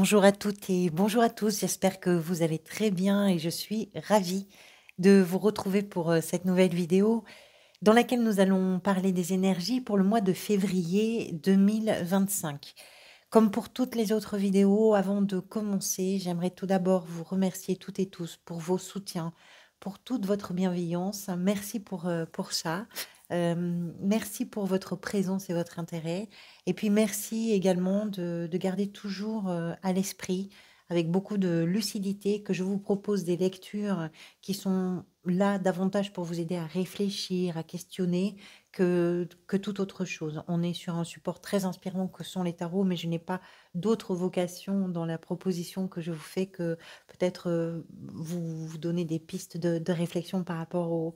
Bonjour à toutes et bonjour à tous. J'espère que vous allez très bien et je suis ravie de vous retrouver pour cette nouvelle vidéo dans laquelle nous allons parler des énergies pour le mois de février 2025. Comme pour toutes les autres vidéos, avant de commencer, j'aimerais tout d'abord vous remercier toutes et tous pour vos soutiens, pour toute votre bienveillance. Merci pour ça. Merci pour votre présence et votre intérêt. Et puis merci également de garder toujours à l'esprit, avec beaucoup de lucidité, que je vous propose des lectures qui sont là davantage pour vous aider à réfléchir, à questionner, que toute autre chose. On est sur un support très inspirant que sont les tarots, mais je n'ai pas d'autre vocation dans la proposition que je vous fais que peut-être vous donner des pistes de réflexion par rapport aux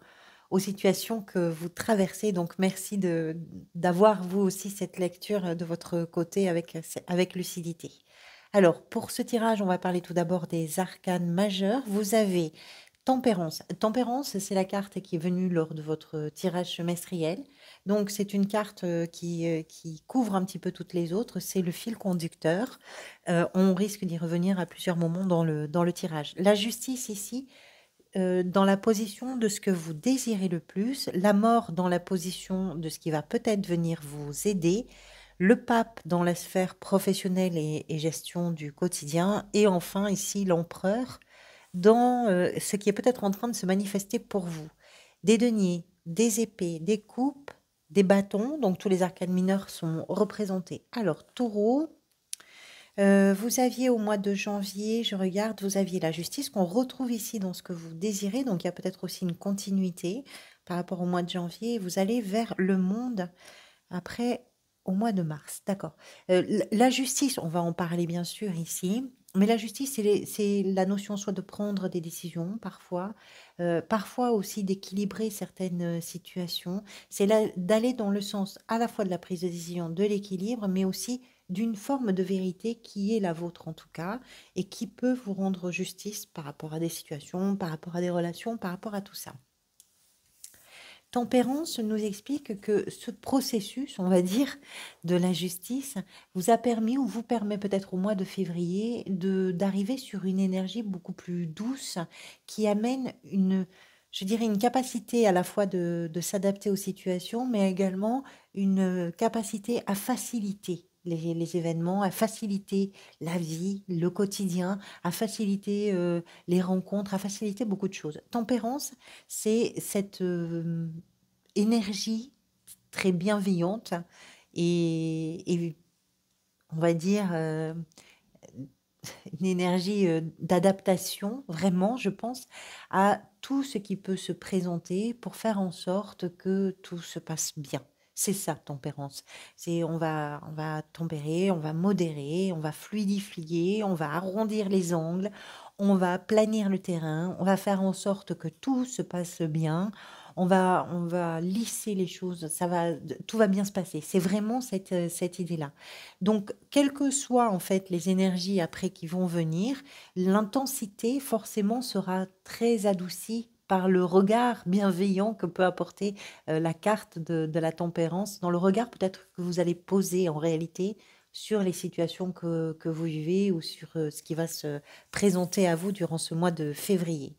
situations que vous traversez. Donc merci d'avoir vous aussi cette lecture de votre côté avec lucidité. Alors, pour ce tirage, on va parler tout d'abord des arcanes majeurs. Vous avez Tempérance. Tempérance, c'est la carte qui est venue lors de votre tirage semestriel. Donc, c'est une carte qui couvre un petit peu toutes les autres. C'est le fil conducteur. On risque d'y revenir à plusieurs moments dans le tirage. La justice ici, dans la position de ce que vous désirez le plus. La mort dans la position de ce qui va peut-être venir vous aider. Le pape dans la sphère professionnelle et gestion du quotidien. Et enfin, ici, l'empereur dans ce qui est peut-être en train de se manifester pour vous. Des deniers, des épées, des coupes, des bâtons, donc tous les arcanes mineurs sont représentés. Alors, taureau, vous aviez au mois de janvier, je regarde, vous aviez la justice qu'on retrouve ici dans ce que vous désirez, donc il y a peut-être aussi une continuité par rapport au mois de janvier. Vous allez vers le monde après, au mois de mars, d'accord. La justice, on va en parler bien sûr ici, mais la justice, c'est la notion soit de prendre des décisions parfois, parfois aussi d'équilibrer certaines situations. C'est d'aller dans le sens à la fois de la prise de décision, de l'équilibre, mais aussi d'une forme de vérité qui est la vôtre en tout cas, et qui peut vous rendre justice par rapport à des situations, par rapport à des relations, par rapport à tout ça. Tempérance nous explique que ce processus, on va dire, de la justice vous a permis ou vous permet peut-être au mois de février d'arriver sur une énergie beaucoup plus douce qui amène je dirais, une capacité à la fois de s'adapter aux situations, mais également une capacité à faciliter les événements, à faciliter la vie, le quotidien, à faciliter les rencontres, à faciliter beaucoup de choses. Tempérance, c'est cette énergie très bienveillante et on va dire une énergie d'adaptation, vraiment, je pense, à tout ce qui peut se présenter pour faire en sorte que tout se passe bien. C'est ça, tempérance. C'est on va tempérer, on va modérer, on va fluidifier, on va arrondir les angles, on va planir le terrain, on va faire en sorte que tout se passe bien, on va lisser les choses, tout va bien se passer. C'est vraiment cette idée-là. Donc, quelles que soient en fait les énergies après qui vont venir, l'intensité forcément sera très adoucie par le regard bienveillant que peut apporter la carte de la tempérance, dans le regard peut-être que vous allez poser en réalité sur les situations que vous vivez ou sur ce qui va se présenter à vous durant ce mois de février.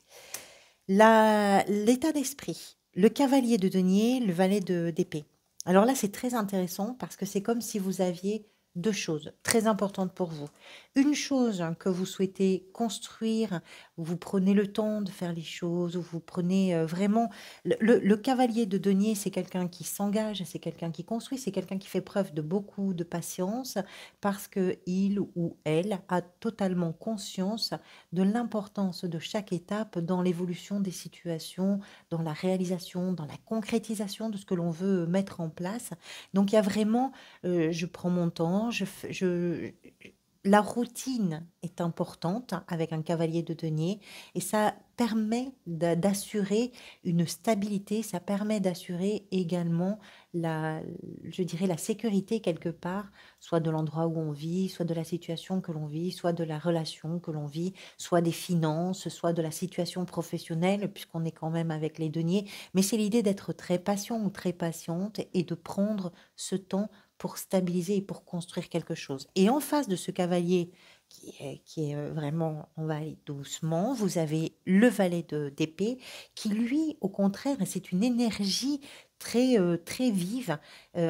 L'état d'esprit, le cavalier de denier, le valet d'épée. Alors là, c'est très intéressant parce que c'est comme si vous aviez deux choses très importantes pour vous. Une chose que vous souhaitez construire, où vous prenez le temps de faire les choses, où vous prenez vraiment... Le cavalier de denier, c'est quelqu'un qui s'engage, c'est quelqu'un qui construit, c'est quelqu'un qui fait preuve de beaucoup de patience parce que il ou elle a totalement conscience de l'importance de chaque étape dans l'évolution des situations, dans la réalisation, dans la concrétisation de ce que l'on veut mettre en place. Donc il y a vraiment, je prends mon temps, la routine est importante avec un cavalier de denier et ça permet d'assurer une stabilité, ça permet d'assurer également je dirais la sécurité quelque part, soit de l'endroit où on vit, soit de la situation que l'on vit, soit de la relation que l'on vit, soit des finances, soit de la situation professionnelle, puisqu'on est quand même avec les deniers. Mais c'est l'idée d'être très patient ou très patiente et de prendre ce temps pour stabiliser et pour construire quelque chose. Et en face de ce cavalier qui est vraiment, on va aller doucement. Vous avez le valet d'épée qui, lui, au contraire, c'est une énergie très vive,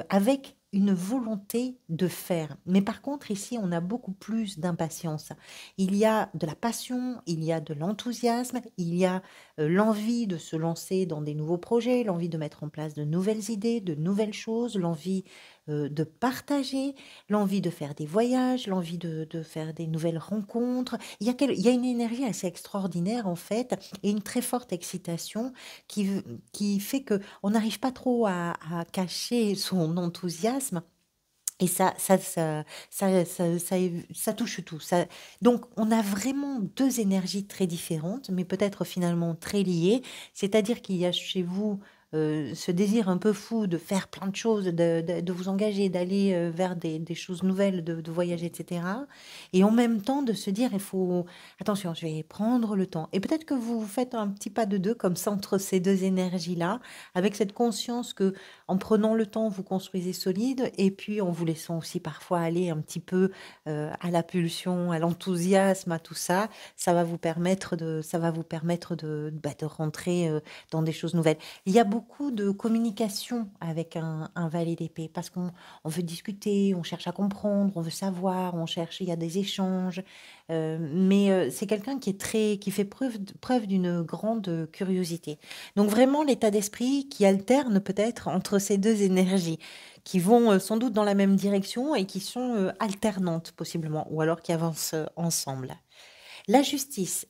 avec une volonté de faire. Mais par contre, ici, on a beaucoup plus d'impatience. Il y a de la passion, il y a de l'enthousiasme, il y a l'envie de se lancer dans des nouveaux projets, l'envie de mettre en place de nouvelles idées, de nouvelles choses, l'envie de partager, l'envie de faire des voyages, l'envie de faire des nouvelles rencontres. Il y a une énergie assez extraordinaire, en fait, et une très forte excitation qui fait que on n'arrive pas trop à cacher son enthousiasme. Et ça touche tout. Donc, on a vraiment deux énergies très différentes, mais peut-être finalement très liées. C'est-à-dire qu'il y a chez vous ce désir un peu fou de faire plein de choses, de vous engager, d'aller vers des choses nouvelles, de voyager, etc. Et en même temps, de se dire, il faut, attention, je vais prendre le temps. Et peut-être que vous faites un petit pas de deux, comme ça, entre ces deux énergies-là, avec cette conscience que en prenant le temps, vous construisez solide et puis en vous laissant aussi parfois aller un petit peu, à la pulsion, à l'enthousiasme, à tout ça, ça va vous permettre de rentrer, dans des choses nouvelles. Il y a beaucoup de communication avec un valet d'épée parce qu'on veut discuter, on cherche à comprendre, on veut savoir, on cherche, il y a des échanges, mais c'est quelqu'un qui fait preuve d'une grande curiosité. Donc vraiment l'état d'esprit qui alterne peut-être entre ces 2 énergies, qui vont, sans doute dans la même direction et qui sont, alternantes possiblement ou alors qui avancent, ensemble. La justice,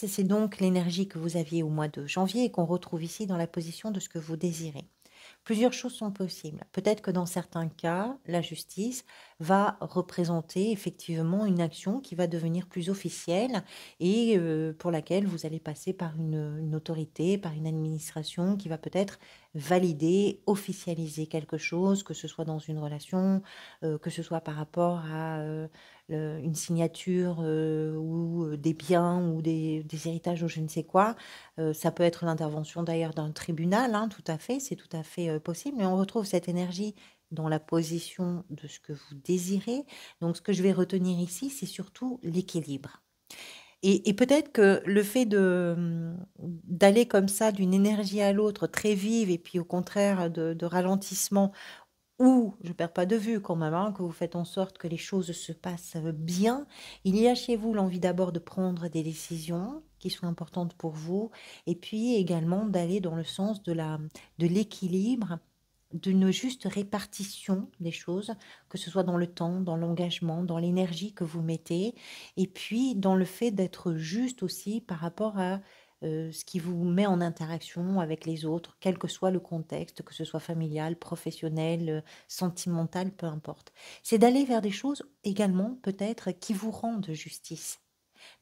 c'est donc l'énergie que vous aviez au mois de janvier et qu'on retrouve ici dans la position de ce que vous désirez. Plusieurs choses sont possibles. Peut-être que dans certains cas, la justice va représenter effectivement une action qui va devenir plus officielle et pour laquelle vous allez passer par une autorité, par une administration qui va peut-être valider, officialiser quelque chose, que ce soit dans une relation, que ce soit par rapport à une signature ou des biens ou des héritages ou je ne sais quoi. Ça peut être l'intervention d'ailleurs d'un tribunal, hein, tout à fait, c'est tout à fait possible, mais on retrouve cette énergie dans la position de ce que vous désirez. Donc, ce que je vais retenir ici, c'est surtout l'équilibre. Et peut-être que le fait d'aller comme ça d'une énergie à l'autre très vive et puis au contraire de ralentissement ou je perds pas de vue quand même, hein, que vous faites en sorte que les choses se passent bien. Il y a chez vous l'envie d'abord de prendre des décisions qui sont importantes pour vous, et puis également d'aller dans le sens de l'équilibre, d'une juste répartition des choses, que ce soit dans le temps, dans l'engagement, dans l'énergie que vous mettez, et puis dans le fait d'être juste aussi par rapport à ce qui vous met en interaction avec les autres, quel que soit le contexte, que ce soit familial, professionnel, sentimental, peu importe. C'est d'aller vers des choses également peut-être qui vous rendent justice.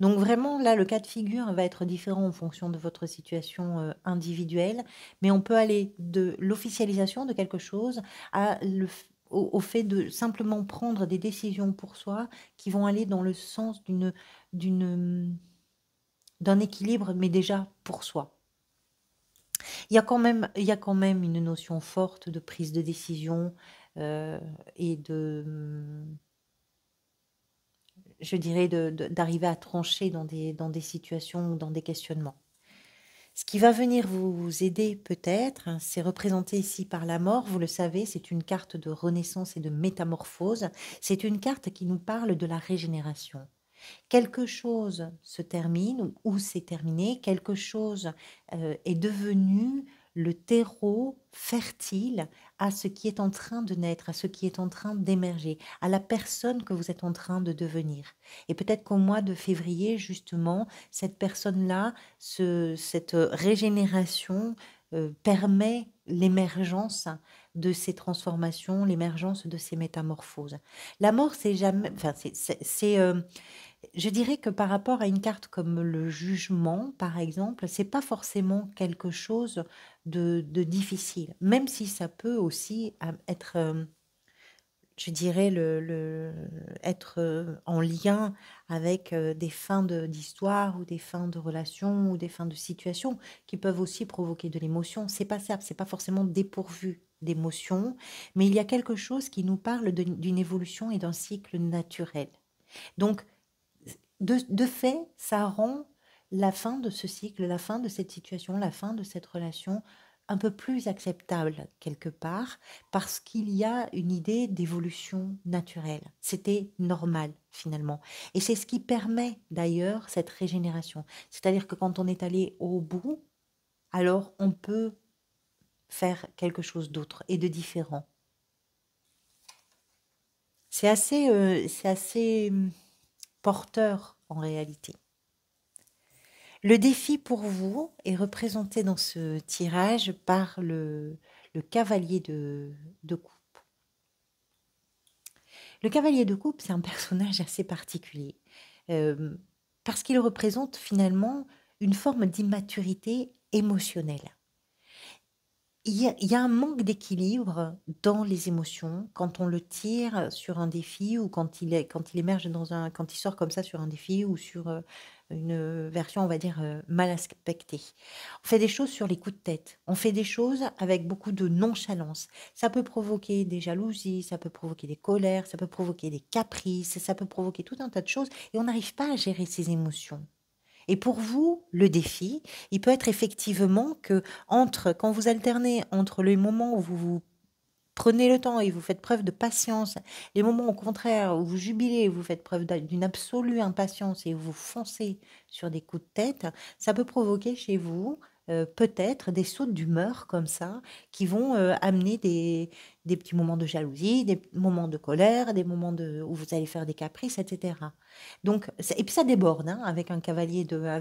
Donc vraiment, là, le cas de figure va être différent en fonction de votre situation individuelle, mais on peut aller de l'officialisation de quelque chose au fait de simplement prendre des décisions pour soi qui vont aller dans le sens d'une, d'un équilibre, mais déjà pour soi. Il y a quand même une notion forte de prise de décision et je dirais, d'arriver à trancher dans des situations ou dans des questionnements. Ce qui va venir vous aider peut-être, hein, c'est représenté ici par la mort, vous le savez, c'est une carte de renaissance et de métamorphose. C'est une carte qui nous parle de la régénération. Quelque chose se termine ou s'est terminé, quelque chose est devenu le terreau fertile à ce qui est en train de naître, à ce qui est en train d'émerger, à la personne que vous êtes en train de devenir. Et peut-être qu'au mois de février, justement, cette personne-là, cette régénération permet l'émergence de ces transformations, l'émergence de ces métamorphoses. La mort, c'est jamais, enfin, je dirais que par rapport à une carte comme le jugement, par exemple, c'est pas forcément quelque chose de difficile, même si ça peut aussi être, je dirais, être en lien avec des fins d'histoire ou des fins de relations ou des fins de situation qui peuvent aussi provoquer de l'émotion. C'est pas ça, c'est pas forcément dépourvu d'émotion, mais il y a quelque chose qui nous parle d'une évolution et d'un cycle naturel. Donc, de fait, ça rend la fin de ce cycle, la fin de cette situation, la fin de cette relation un peu plus acceptable quelque part, parce qu'il y a une idée d'évolution naturelle. C'était normal finalement. Et c'est ce qui permet d'ailleurs cette régénération. C'est-à-dire que quand on est allé au bout, alors on peut faire quelque chose d'autre et de différent. C'est assez porteur en réalité. Le défi pour vous est représenté dans ce tirage par le cavalier de coupe. Le cavalier de coupe, c'est un personnage assez particulier, euh, parce qu'il représente finalement une forme d'immaturité émotionnelle. Il y a un manque d'équilibre dans les émotions quand on le tire sur un défi ou quand il émerge quand il sort comme ça sur un défi ou sur une version, on va dire, mal aspectée. On fait des choses sur les coups de tête. On fait des choses avec beaucoup de nonchalance. Ça peut provoquer des jalousies, ça peut provoquer des colères, ça peut provoquer des caprices, ça peut provoquer tout un tas de choses et on n'arrive pas à gérer ses émotions. Et pour vous, le défi, il peut être effectivement que quand vous alternez entre les moments où vous prenez le temps et vous faites preuve de patience, les moments au contraire où vous jubilez, vous faites preuve d'une absolue impatience et vous foncez sur des coups de tête, ça peut provoquer chez vous peut-être des sautes d'humeur comme ça qui vont amener des petits moments de jalousie, des moments de colère, des moments où vous allez faire des caprices, etc. Donc, et puis ça déborde hein, avec un cavalier de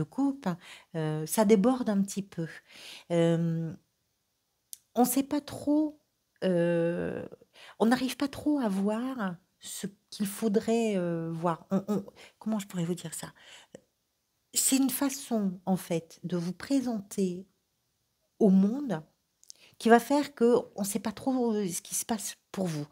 coupe, ça déborde un petit peu. Euh, on ne sait pas trop, heu, on n'arrive pas trop à voir ce qu'il faudrait, voir. Comment je pourrais vous dire ça? C'est une façon, en fait, de vous présenter au monde qui va faire qu'on ne sait pas trop, ce qui se passe pour vous.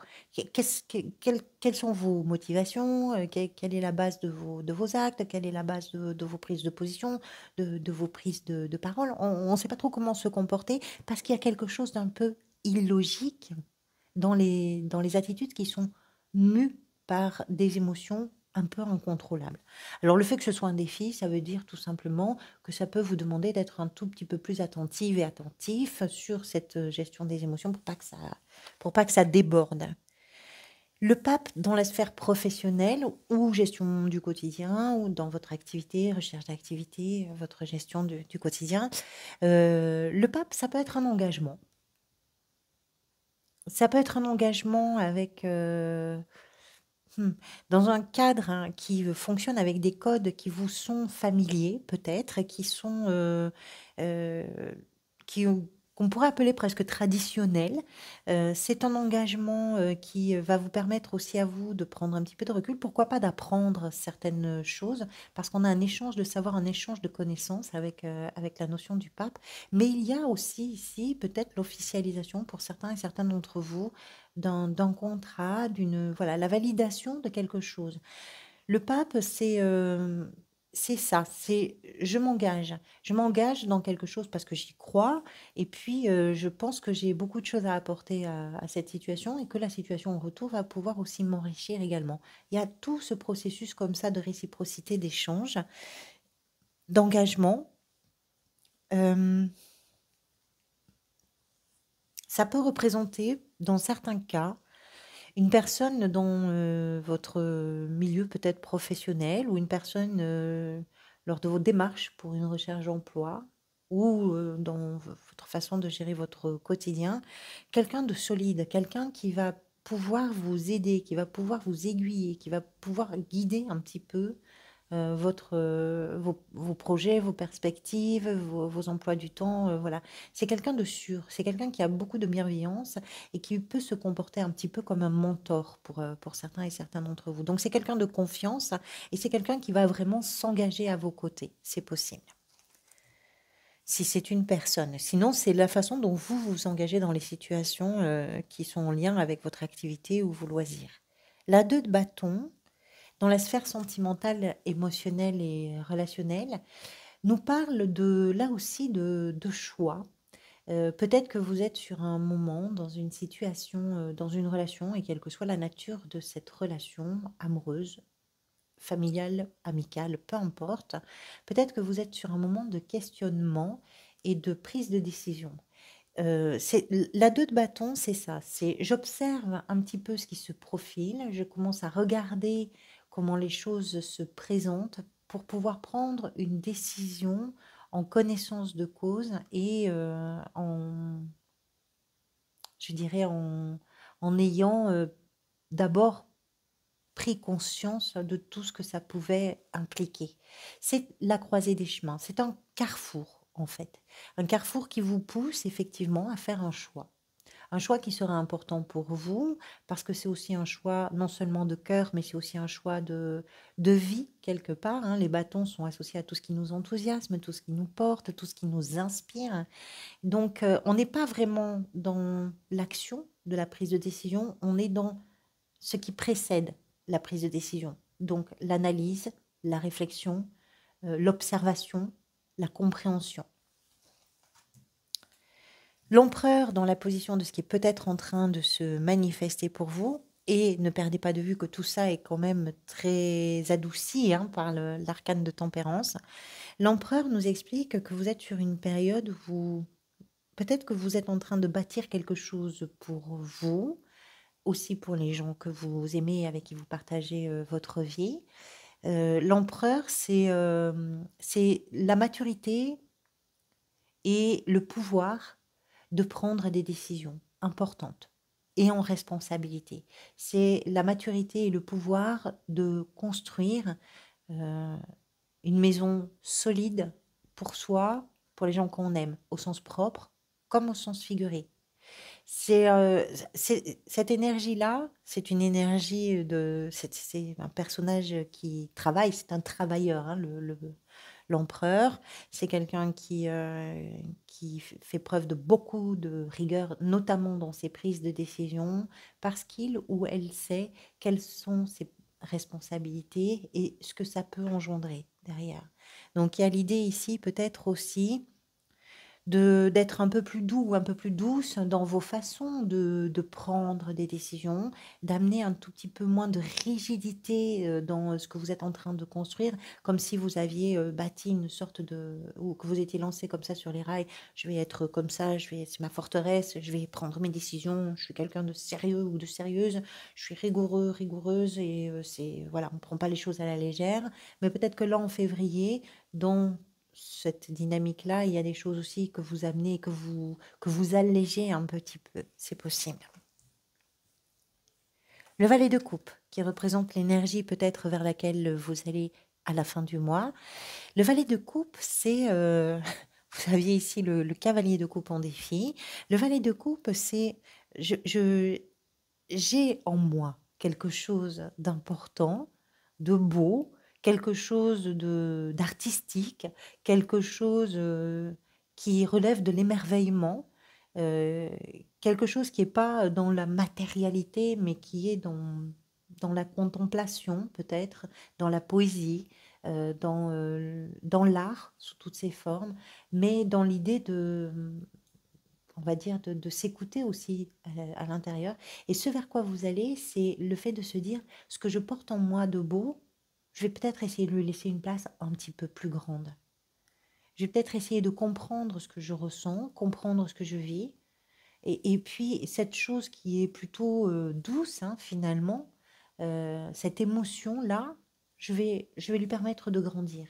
Quelles sont vos motivations? Quelle est la base de vos actes? Quelle est la base de vos prises de position, de vos prises de parole? On ne sait pas trop comment se comporter parce qu'il y a quelque chose d'un peu illogique dans les attitudes qui sont mues par des émotions un peu incontrôlables. Alors le fait que ce soit un défi, ça veut dire tout simplement que ça peut vous demander d'être un tout petit peu plus attentive et attentif sur cette gestion des émotions pour pas que ça déborde. Le pape dans la sphère professionnelle ou gestion du quotidien ou dans votre activité, recherche d'activité, votre gestion du quotidien, le pape, ça peut être un engagement. Ça peut être un engagement avec, Mmh. Dans un cadre, hein, qui, fonctionne avec des codes qui vous sont familiers peut-être, qui sont, heu, qui ont qu'on pourrait appeler presque traditionnels. C'est un engagement, qui, va vous permettre aussi à vous de prendre un petit peu de recul. Pourquoi pas d'apprendre certaines, choses? Parce qu'on a un échange de savoir, un échange de connaissances avec la notion du pape. Mais il y a aussi ici peut-être l'officialisation pour certains et certaines d'entre vous d'un contrat, voilà, la validation de quelque chose. Le pape, c'est ça, c'est je m'engage. Je m'engage dans quelque chose parce que j'y crois et puis je pense que j'ai beaucoup de choses à apporter à cette situation et que la situation en retour va pouvoir aussi m'enrichir également. Il y a tout ce processus comme ça de réciprocité, d'échange, d'engagement. Euh, Ça peut représenter, dans certains cas, une personne dans votre milieu peut-être professionnel ou une personne lors de vos démarches pour une recherche d'emploi ou dans votre façon de gérer votre quotidien, quelqu'un de solide, quelqu'un qui va pouvoir vous aider, qui va pouvoir vous aiguiller, qui va pouvoir guider un petit peu vos projets, vos perspectives, vos emplois du temps, voilà. C'est quelqu'un de sûr, c'est quelqu'un qui a beaucoup de bienveillance et qui peut se comporter un petit peu comme un mentor pour certains et certains d'entre vous. Donc c'est quelqu'un de confiance et c'est quelqu'un qui va vraiment s'engager à vos côtés, c'est possible. Si c'est une personne. Sinon, c'est la façon dont vous vous engagez dans les situations qui sont en lien avec votre activité ou vos loisirs. La 2 de bâton, dans la sphère sentimentale, émotionnelle et relationnelle, nous parle là aussi de choix, Peut-être que vous êtes sur un moment, dans une situation, dans une relation et quelle que soit la nature de cette relation amoureuse, familiale, amicale, peu importe, peut-être que vous êtes sur un moment de questionnement et de prise de décision. C'est la 2 de bâton, c'est ça, c'est j'observe un petit peu ce qui se profile, je commence à regarder comment les choses se présentent pour pouvoir prendre une décision en connaissance de cause et en je dirais en ayant, d'abord pris conscience de tout ce que ça pouvait impliquer. C'est la croisée des chemins, c'est un carrefour en fait. Un carrefour qui vous pousse effectivement à faire un choix. Un choix qui sera important pour vous parce que c'est aussi un choix non seulement de cœur, mais c'est aussi un choix de vie quelque part, hein. Les bâtons sont associés à tout ce qui nous enthousiasme, tout ce qui nous porte, tout ce qui nous inspire. Donc on n'est pas vraiment dans l'action de la prise de décision, on est dans ce qui précède la prise de décision. Donc l'analyse, la réflexion, l'observation, la compréhension. L'empereur dans la position de ce qui est peut-être en train de se manifester pour vous, et ne perdez pas de vue que tout ça est quand même très adouci hein, par l'arcane de tempérance. L'empereur nous explique que vous êtes sur une période où peut-être que vous êtes en train de bâtir quelque chose pour vous, aussi pour les gens que vous aimez, avec qui vous partagez votre vie. L'empereur, c'est la maturité et le pouvoir de prendre des décisions importantes et en responsabilité. C'est la maturité et le pouvoir de construire euh, une maison solide pour soi, pour les gens qu'on aime, au sens propre comme au sens figuré. Cette énergie-là, c'est une énergie c'est un personnage qui travaille, c'est un travailleur, hein, l'empereur. C'est quelqu'un qui fait preuve de beaucoup de rigueur, notamment dans ses prises de décision, parce qu'il ou elle sait quelles sont ses responsabilités et ce que ça peut engendrer derrière. Donc il y a l'idée ici peut-être aussi d'être un peu plus doux ou un peu plus douce dans vos façons de prendre des décisions, d'amener un tout petit peu moins de rigidité dans ce que vous êtes en train de construire, comme si vous aviez bâti une sorte de... ou que vous étiez lancé comme ça sur les rails, je vais être comme ça, c'est ma forteresse, je vais prendre mes décisions, je suis quelqu'un de sérieux ou de sérieuse, je suis rigoureux, rigoureuse et voilà, on ne prend pas les choses à la légère, mais peut-être que là en février, dans cette dynamique-là, il y a des choses aussi que vous amenez, que vous allégez un petit peu, c'est possible. Le valet de coupe, qui représente l'énergie peut-être vers laquelle vous allez à la fin du mois. Le valet de coupe, c'est, vous aviez ici le cavalier de coupe en défi. Le valet de coupe, c'est, j'ai en moi quelque chose d'important, de beau, quelque chose d'artistique, quelque chose qui relève de l'émerveillement, euh, quelque chose qui n'est pas dans la matérialité, mais qui est dans la contemplation peut-être, dans la poésie, dans l'art sous toutes ses formes, mais dans l'idée on va dire, de s'écouter aussi à l'intérieur. Et ce vers quoi vous allez, c'est le fait de se dire, ce que je porte en moi de beau, je vais peut-être essayer de lui laisser une place un petit peu plus grande. Je vais peut-être essayer de comprendre ce que je ressens, comprendre ce que je vis. Et puis, cette chose qui est plutôt douce, hein, finalement, cette émotion-là, je vais lui permettre de grandir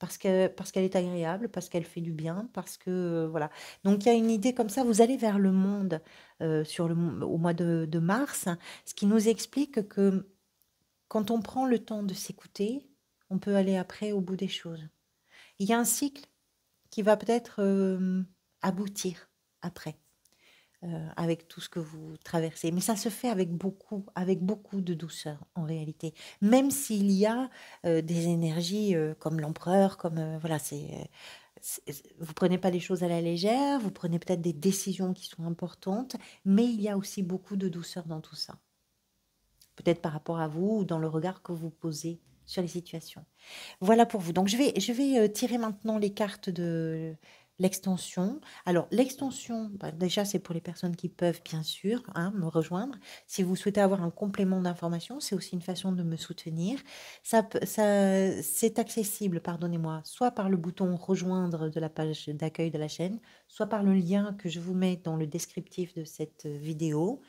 parce qu'elle est agréable, parce qu'elle fait du bien, parce que voilà. Donc il y a une idée comme ça. Vous allez vers le monde au mois de mars, ce qui nous explique que quand on prend le temps de s'écouter, on peut aller après au bout des choses. Il y a un cycle qui va peut-être aboutir après avec tout ce que vous traversez. Mais ça se fait avec beaucoup de douceur en réalité. Même s'il y a des énergies comme l'empereur, comme voilà, vous prenez pas les choses à la légère, vous prenez peut-être des décisions qui sont importantes, mais il y a aussi beaucoup de douceur dans tout ça. Peut-être par rapport à vous ou dans le regard que vous posez sur les situations. Voilà pour vous. Donc je vais tirer maintenant les cartes l'extension. Alors, l'extension, bah, déjà, c'est pour les personnes qui peuvent, bien sûr, hein, me rejoindre. Si vous souhaitez avoir un complément d'information, c'est aussi une façon de me soutenir. C'est accessible, pardonnez-moi, soit par le bouton rejoindre de la page d'accueil de la chaîne, soit par le lien que je vous mets dans le descriptif de cette vidéo,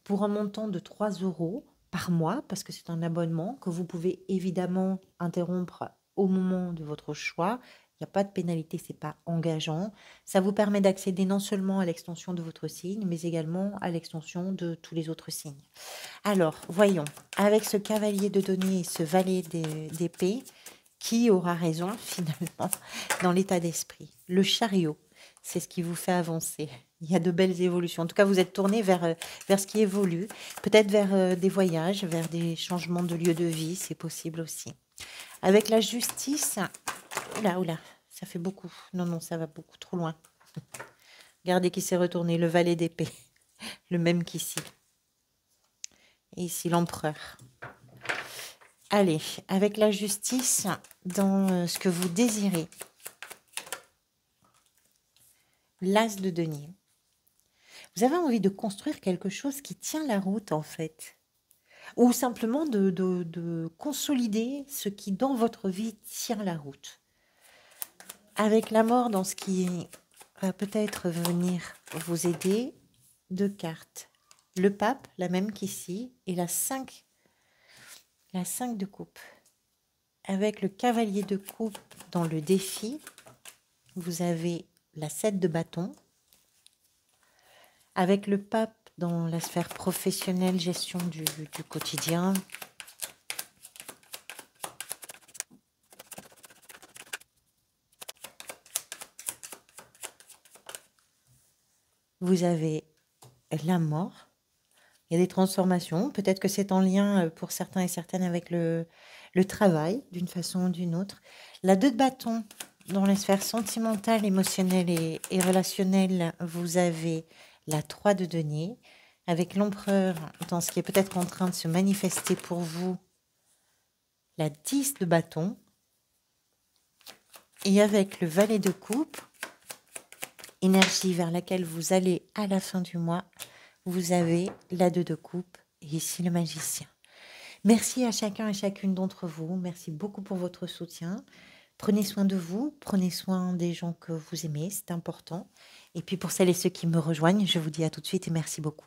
pour un montant de 3 euros par mois, parce que c'est un abonnement que vous pouvez évidemment interrompre au moment de votre choix. Il n'y a pas de pénalité, c'est pas engageant. Ça vous permet d'accéder non seulement à l'extension de votre signe, mais également à l'extension de tous les autres signes. Alors, voyons, avec ce cavalier de denier et ce valet d'épée, qui aura raison finalement dans l'état d'esprit? Le chariot, c'est ce qui vous fait avancer. Il y a de belles évolutions. En tout cas, vous êtes tourné vers ce qui évolue, peut-être vers des voyages, vers des changements de lieu de vie, c'est possible aussi. Avec la justice, oula, oula, ça fait beaucoup. Non, non, ça va beaucoup trop loin. Regardez qui s'est retourné, le valet d'épée, le même qu'ici. Et ici, l'empereur. Allez, avec la justice, dans ce que vous désirez. L'as de denier. Vous avez envie de construire quelque chose qui tient la route, en fait. Ou simplement de consolider ce qui, dans votre vie, tient la route. Avec la mort dans ce qui va peut-être venir vous aider, 2 cartes. Le pape, la même qu'ici, et la 5 de coupe. Avec le cavalier de coupe dans le défi, vous avez la 7 de bâton. Avec le pape dans la sphère professionnelle, gestion du quotidien. Vous avez la mort. Il y a des transformations. Peut-être que c'est en lien pour certains et certaines avec le travail, d'une façon ou d'une autre. La 2 de bâton, dans la sphère sentimentale, émotionnelle et relationnelle, vous avez la 3 de denier. Avec l'empereur, dans ce qui est peut-être en train de se manifester pour vous, la 10 de bâton. Et avec le valet de coupe, énergie vers laquelle vous allez à la fin du mois, vous avez la 2 de coupe et ici le magicien. Merci à chacun et chacune d'entre vous. Merci beaucoup pour votre soutien. Prenez soin de vous, prenez soin des gens que vous aimez, c'est important. Et puis pour celles et ceux qui me rejoignent, je vous dis à tout de suite et merci beaucoup.